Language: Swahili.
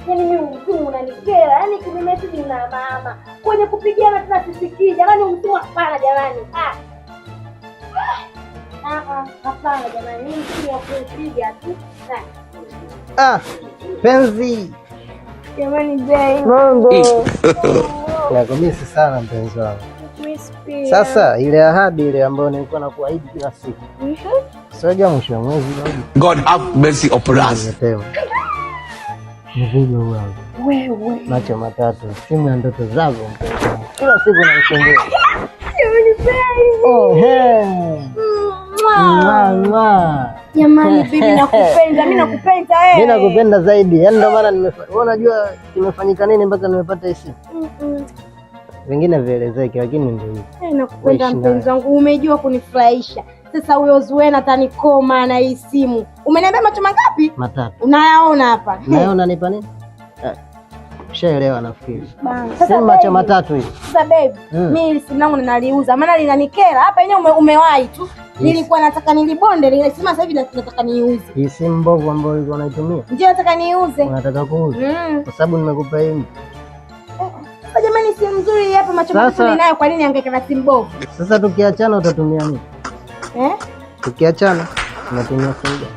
Yaani mimi msimu unanikera. Yaani kimemesi na mama. Kwenye kupigiana tena sisikii. Jamani msimu hapana jamani. Hapana jamani. Mimi msimu wa kupiga tu. Penzi. Jamani babe. Mambo. Nakumisi sana mpenzi wangu. Sasa ile ahadi ile ambayo nilikuwa nakuahidi kila siku. Sio mwisho wa mwezi. God have mercy upon us. Wewe. Macho matatu. Simu ya ndoto zako mpenzi wangu. Kila siku nakusumbua. Jamani bibi nakupenda, mimi nakupenda wewe. Mimi nakupenda zaidi. Yaani ndio maana wewe unajua kimefanyika nini mpaka nimepata hisi. Vingine vielezeke lakini ndio hivyo. Nakupenda mpenzi wangu, umejua kunifurahisha. Sasa huyo Zuena atanikoma na hii simu. Umeniambia macho mangapi? Matatu. Unayaona hapa. Unayaona nipa nini? Ushaelewa nafikiri. Sasa macho matatu hivi. Sasa babe, mimi simu langu ninaliuza. Maana linanikera. Hapa yenyewe umewahi tu. Nilikuwa nataka nilibonde, nilisema sasa hivi nataka niuze. Hii simu mbovu ambayo ulikuwa unaitumia? Ndio nataka niuze. Unataka kuuza? Kwa sababu nimekupa hii. Jamani simu nzuri hapa macho matatu ninayo, kwa nini angaika na simu mbovu? Sasa tukiachana utatumia nini? Tukiachana unatumia simu gani?